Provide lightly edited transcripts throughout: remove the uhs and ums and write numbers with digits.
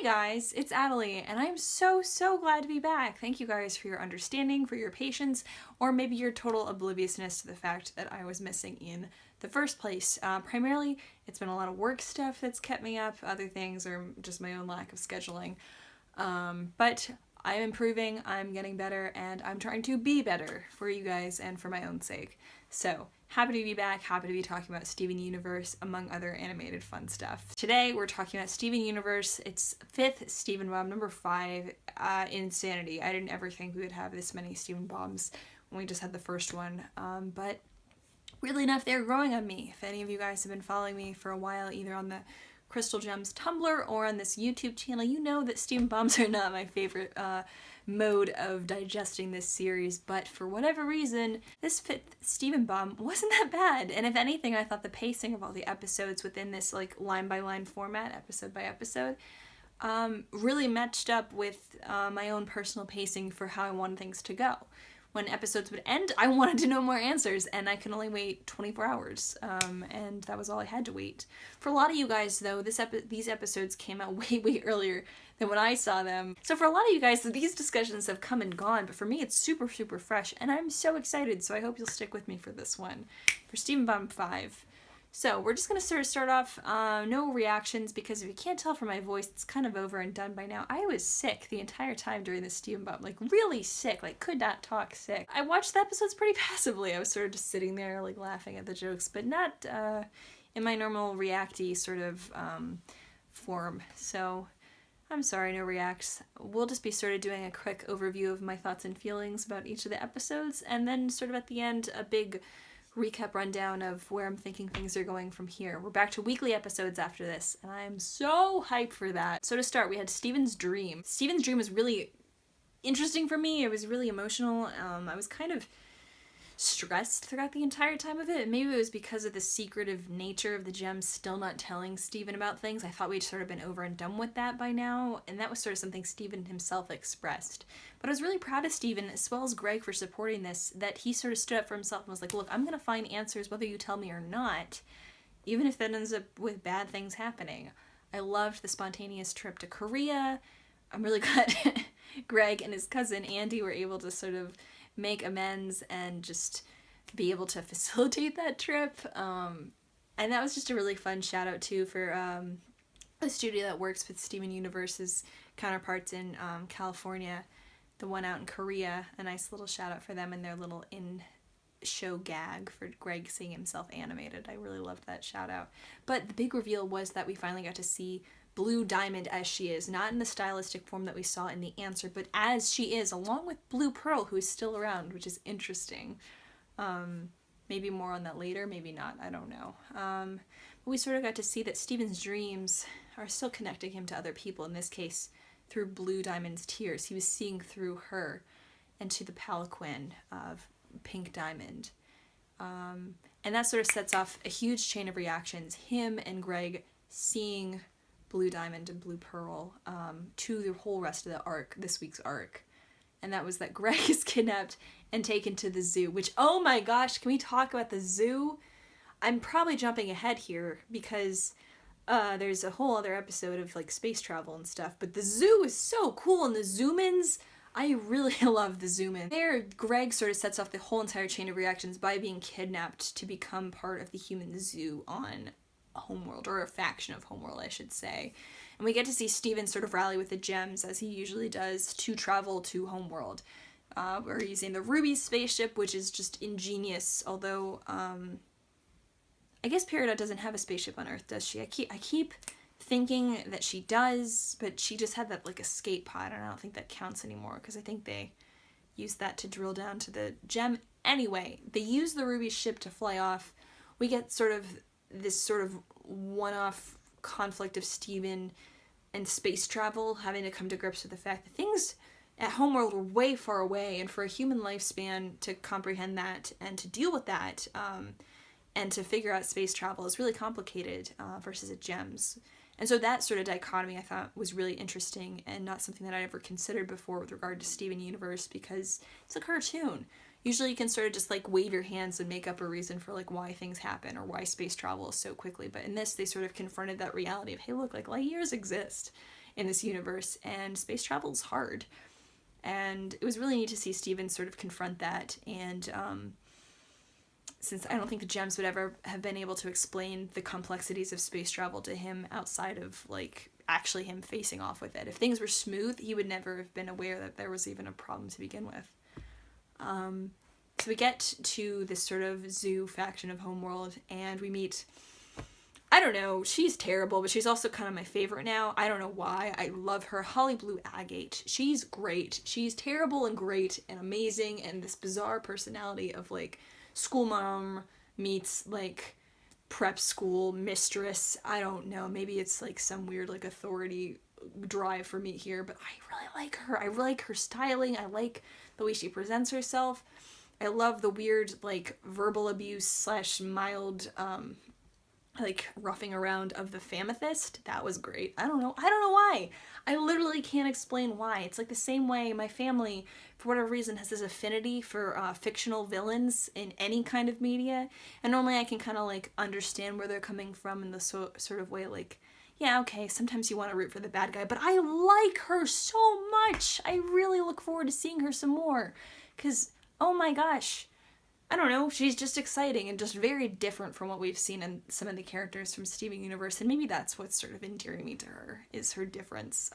guys, it's ATTILEE, and I'm so glad to be back. Thank you guys for your understanding, for your patience, or maybe your total obliviousness to the fact that I was missing in the first place. Primarily, it's been a lot of work stuff that's kept me up. Other things are just my own lack of scheduling. But I'm improving, I'm getting better, and I'm trying to be better for you guys and for my own sake. So, happy to be back, happy to be talking about Steven Universe, among other animated fun stuff. Today, we're talking about Steven Universe. It's 5th Stevenbomb, number 5, Insanity. I didn't ever think we would have this many Stevenbombs when we just had the first one, but weirdly enough, they're growing on me. If any of you guys have been following me for a while, either on the Crystal Gems Tumblr or on this YouTube channel, you know that Stevenbombs are not my favorite mode of digesting this series, but for whatever reason, this 5th Stevenbomb wasn't that bad. And if anything, I thought the pacing of all the episodes within this like line-by-line format, episode by episode, really matched up with my own personal pacing for how I wanted things to go. When episodes would end, I wanted to know more answers, and I could only wait 24 hours, and that was all I had to wait. For a lot of you guys, though, these episodes came out way earlier than when I saw them. So for a lot of you guys, these discussions have come and gone, but for me, it's super fresh, and I'm so excited, so I hope you'll stick with me for this one, for Stevenbomb 5. So we're just going to sort of start off, no reactions, because if you can't tell from my voice, it's kind of over and done by now. I was sick the entire time during this Stevenbomb, like really sick, like could not talk sick. I watched the episodes pretty passively. I was sort of just sitting there like laughing at the jokes, but not in my normal reacty sort of form. So I'm sorry, no reacts. We'll just be sort of doing a quick overview of my thoughts and feelings about each of the episodes, and then sort of at the end, a big recap rundown of where I'm thinking things are going from here. We're back to weekly episodes after this, and I'm so hyped for that. So to start, we had Steven's dream. Steven's dream was really interesting for me. It was really emotional. I was kind of stressed throughout the entire time of it. Maybe it was because of the secretive nature of the gems still not telling Steven about things. I thought we'd sort of been over and done with that by now, and that was sort of something Steven himself expressed. But I was really proud of Steven, as well as Greg, for supporting this, that he sort of stood up for himself and was like, look, I'm gonna find answers whether you tell me or not, even if that ends up with bad things happening. I loved the spontaneous trip to Korea. I'm really glad Greg and his cousin Andy were able to sort of make amends and just be able to facilitate that trip. And that was just a really fun shout out too for a studio that works with Steven Universe's counterparts in California, the one out in Korea. A nice little shout out for them and their little in-show gag for Greg seeing himself animated. I really loved that shout out. But the big reveal was that we finally got to see Blue Diamond as she is, not in the stylistic form that we saw in the answer, but as she is, along with Blue Pearl, who is still around, which is interesting. Maybe more on that later, maybe not, I don't know. But we sort of got to see that Steven's dreams are still connecting him to other people, in this case, through Blue Diamond's tears. He was seeing through her and to the palanquin of Pink Diamond. And that sort of sets off a huge chain of reactions. Him and Greg seeing Blue Diamond and Blue Pearl to the whole rest of the arc, this week's arc. And that was that Greg is kidnapped and taken to the zoo, which, oh my gosh, can we talk about the zoo? I'm probably jumping ahead here because there's a whole other episode of like space travel and stuff, but the zoo is so cool, and the zoom-ins, I really love the zoom-in. There, Greg sort of sets off the whole entire chain of reactions by being kidnapped to become part of the human zoo on Homeworld, or a faction of Homeworld, I should say. And we get to see Steven sort of rally with the gems, as he usually does, to travel to Homeworld. We're using the Ruby spaceship, which is just ingenious, although, I guess Peridot doesn't have a spaceship on Earth, does she? I keep thinking that she does, but she just had that, like, escape pod, and I don't think that counts anymore, because I think they used that to drill down to the gem. Anyway, they use the Ruby ship to fly off. We get sort of this sort of one-off conflict of Steven and space travel, having to come to grips with the fact that things at Homeworld were way far away, and for a human lifespan to comprehend that and to deal with that, and to figure out space travel is really complicated versus at Gems. And so that sort of dichotomy I thought was really interesting, and not something that I'd ever considered before with regard to Steven Universe, because it's a cartoon. Usually you can sort of just like wave your hands and make up a reason for like why things happen or why space travel is so quickly, but in this they sort of confronted that reality of, hey look, like light years exist. in this universe, and space travel's hard. And it was really neat to see Steven sort of confront that, and since I don't think the gems would ever have been able to explain the complexities of space travel to him outside of, like, actually him facing off with it. If things were smooth, he would never have been aware that there was even a problem to begin with. So we get to this sort of zoo faction of Homeworld, and we meet, I don't know, she's terrible, but she's also kind of my favorite now. I don't know why. I love her. Holly Blue Agate. She's great. She's terrible and great and amazing, and this bizarre personality of, like, school mom meets, like, prep school mistress. I don't know. Maybe it's, like, some weird, like, authority drive for me here, but I really like her. I really like her styling. I like the way she presents herself. I love the weird, like, verbal abuse / mild, like, roughing around of the Famethist. That was great. I don't know why. I literally can't explain why. It's like the same way my family, for whatever reason, has this affinity for fictional villains in any kind of media. And normally I can kind of, like, understand where they're coming from in the sort of way, like, yeah, okay, sometimes you want to root for the bad guy, but I like her so much. I really look forward to seeing her some more. Because, oh my gosh, I don't know, she's just exciting and just very different from what we've seen in some of the characters from Steven Universe, and maybe that's what's sort of endearing me to her, is her difference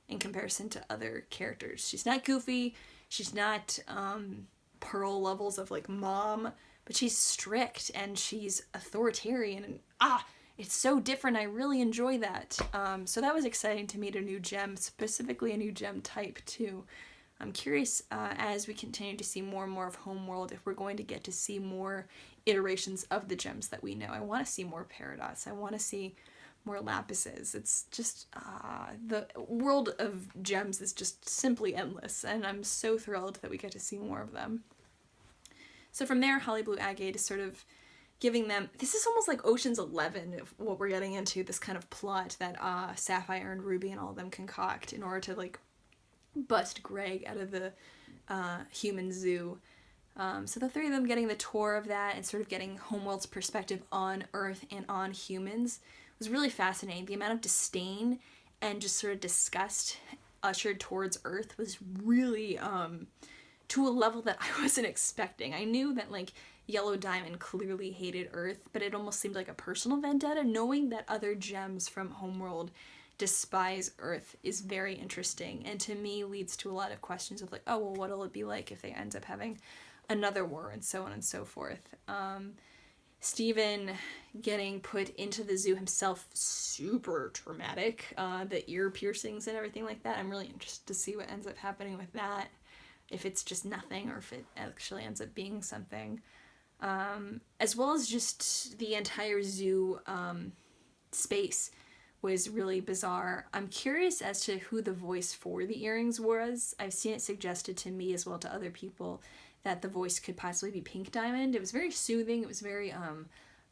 in comparison to other characters. She's not goofy, she's not Pearl levels of, like, mom, but she's strict and she's authoritarian, and it's so different. I really enjoy that. So that was exciting to meet a new gem, specifically a new gem type too. I'm curious, as we continue to see more and more of Homeworld, if we're going to get to see more iterations of the gems that we know. I want to see more Paradots. I want to see more Lapises. It's just, the world of gems is just simply endless, and I'm so thrilled that we get to see more of them. So from there, Holly Blue Agate is sort of giving them, this is almost like Ocean's 11 of what we're getting into, this kind of plot that Sapphire and Ruby and all of them concoct in order to, like, bust Greg out of the human zoo. So the three of them getting the tour of that and sort of getting Homeworld's perspective on Earth and on humans was really fascinating. The amount of disdain and just sort of disgust ushered towards Earth was really to a level that I wasn't expecting. I knew that, like, Yellow Diamond clearly hated Earth, but it almost seemed like a personal vendetta. Knowing that other gems from Homeworld despise Earth is very interesting, and to me leads to a lot of questions of, like, oh, well, what'll it be like if they end up having another war, and so on and so forth. Steven getting put into the zoo himself, super traumatic. The ear piercings and everything like that. I'm really interested to see what ends up happening with that. If it's just nothing or if it actually ends up being something. As well as just the entire zoo space was really bizarre. I'm curious as to who the voice for the earrings was. I've seen it suggested to me as well to other people that the voice could possibly be Pink Diamond. It was very soothing, it was very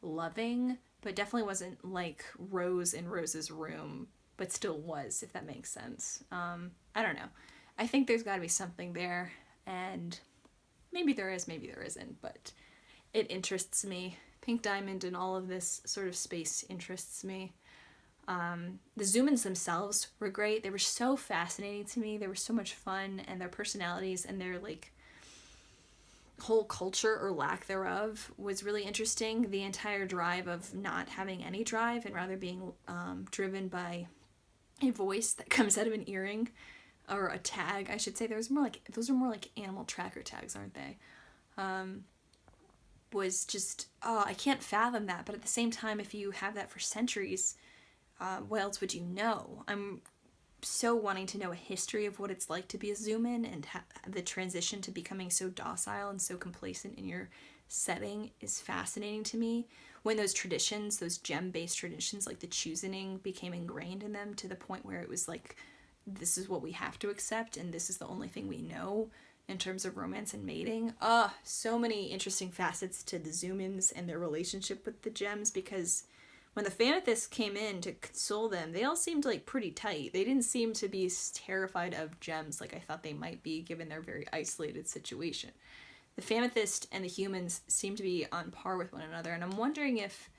loving, but definitely wasn't like Rose in Rose's room, but still was, if that makes sense. I don't know. I think there's got to be something there, and maybe there is, maybe there isn't, but it interests me. Pink Diamond and all of this sort of space interests me. The Zoomins themselves were great. They were so fascinating to me. They were so much fun, and their personalities and their, like, whole culture or lack thereof was really interesting. The entire drive of not having any drive and rather being driven by a voice that comes out of an earring, or a tag, I should say. Those are more like animal tracker tags, aren't they? Was just, I can't fathom that, but at the same time, if you have that for centuries, what else would you know? I'm so wanting to know a history of what it's like to be a Zoomin, and the transition to becoming so docile and so complacent in your setting is fascinating to me. When those traditions, those gem-based traditions like the Choosening, became ingrained in them to the point where it was like, this is what we have to accept, and this is the only thing we know in terms of romance and mating. So many interesting facets to the Zoomins and their relationship with the gems, because when the Famethist came in to console them, they all seemed like pretty tight. They didn't seem to be terrified of gems like I thought they might be, given their very isolated situation. The Famethist and the humans seem to be on par with one another, and I'm wondering if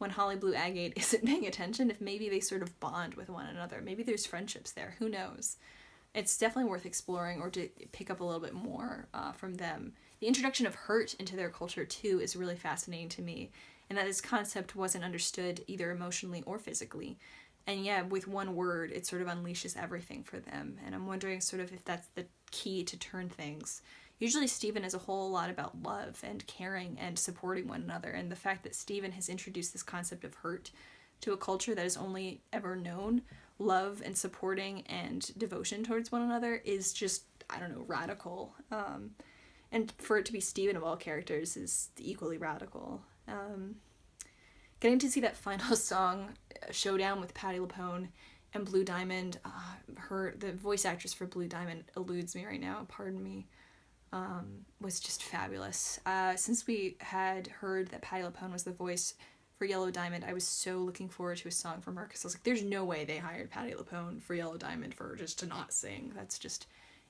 when Holly Blue Agate isn't paying attention, if maybe they sort of bond with one another. Maybe there's friendships there. Who knows? It's definitely worth exploring, or to pick up a little bit more from them. The introduction of hurt into their culture, too, is really fascinating to me, and that this concept wasn't understood either emotionally or physically. And yeah, with one word, it sort of unleashes everything for them. And I'm wondering sort of if that's the key to turn things. Usually Steven is a whole lot about love and caring and supporting one another. And the fact that Steven has introduced this concept of hurt to a culture that has only ever known love and supporting and devotion towards one another is just, I don't know, radical. And for it to be Steven of all characters is equally radical. Getting to see that final song, Showdown with Patti LuPone and Blue Diamond, the voice actress for Blue Diamond eludes me right now, pardon me, was just fabulous. Since we had heard that Patti LuPone was the voice for Yellow Diamond, I was so looking forward to a song from her, because I was like, there's no way they hired Patti LuPone for Yellow Diamond for her just to not sing. That's just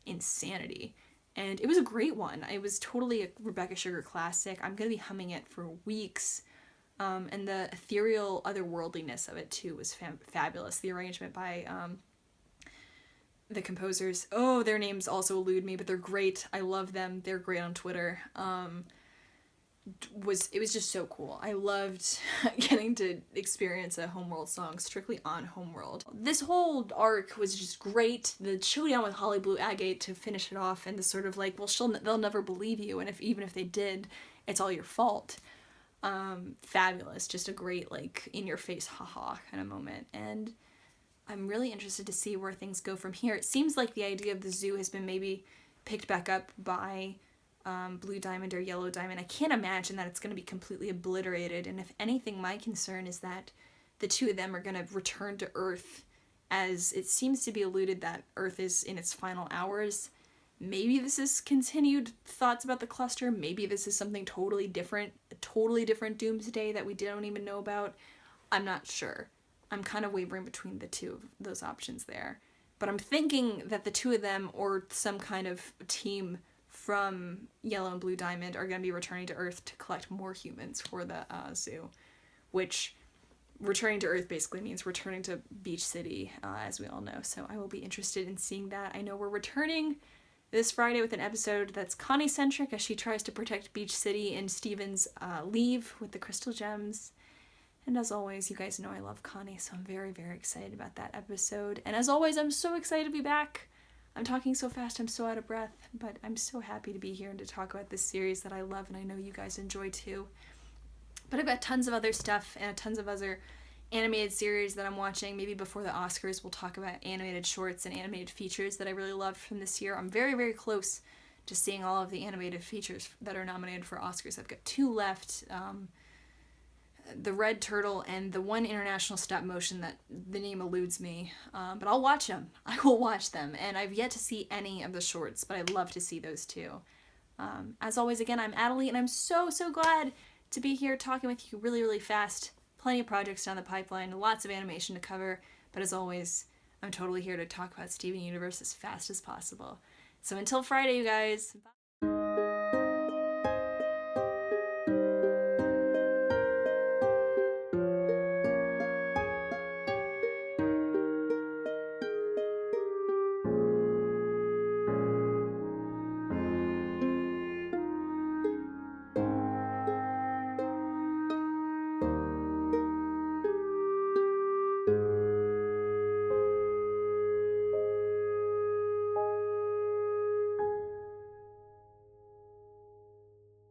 insanity. And it was a great one. It was totally a Rebecca Sugar classic. I'm going to be humming it for weeks. And the ethereal otherworldliness of it, too, was fabulous. The arrangement by the composers. Oh, their names also elude me, but they're great. I love them. They're great on Twitter. It was just so cool. I loved getting to experience a Homeworld song strictly on Homeworld. This whole arc was just great. The showdown with Holly Blue Agate to finish it off, and the sort of like, well, they'll never believe you, and even if they did, it's all your fault. Fabulous. Just a great, like, in-your-face haha kind of moment. And I'm really interested to see where things go from here. It seems like the idea of the zoo has been maybe picked back up by Blue Diamond or Yellow Diamond. I can't imagine that it's going to be completely obliterated, and if anything, my concern is that the two of them are going to return to Earth, as it seems to be alluded that Earth is in its final hours. Maybe this is continued thoughts about the cluster. Maybe this is something totally different, a totally different doomsday that we don't even know about. I'm not sure. I'm kind of wavering between the two of those options there. But I'm thinking that the two of them, or some kind of team from Yellow and Blue Diamond, are going to be returning to Earth to collect more humans for the zoo. Which, returning to Earth basically means returning to Beach City, as we all know. So I will be interested in seeing that. I know we're returning this Friday with an episode that's Connie-centric, as she tries to protect Beach City in Steven's leave with the crystal gems. And as always, you guys know I love Connie, so I'm very, very excited about that episode. And as always, I'm so excited to be back. I'm talking so fast, I'm so out of breath, but I'm so happy to be here and to talk about this series that I love and I know you guys enjoy too. But I've got tons of other stuff and tons of other animated series that I'm watching. Maybe before the Oscars we'll talk about animated shorts and animated features that I really loved from this year. I'm very, very close to seeing all of the animated features that are nominated for Oscars. I've got 2 left. The Red Turtle and the one international stop motion that the name eludes me. But I'll watch them. I will watch them. And I've yet to see any of the shorts, but I'd love to see those too. As always, again, I'm ATTILEE, and I'm so, so glad to be here talking with you really, really fast. Plenty of projects down the pipeline, lots of animation to cover, but as always, I'm totally here to talk about Steven Universe as fast as possible. So until Friday, you guys. Bye.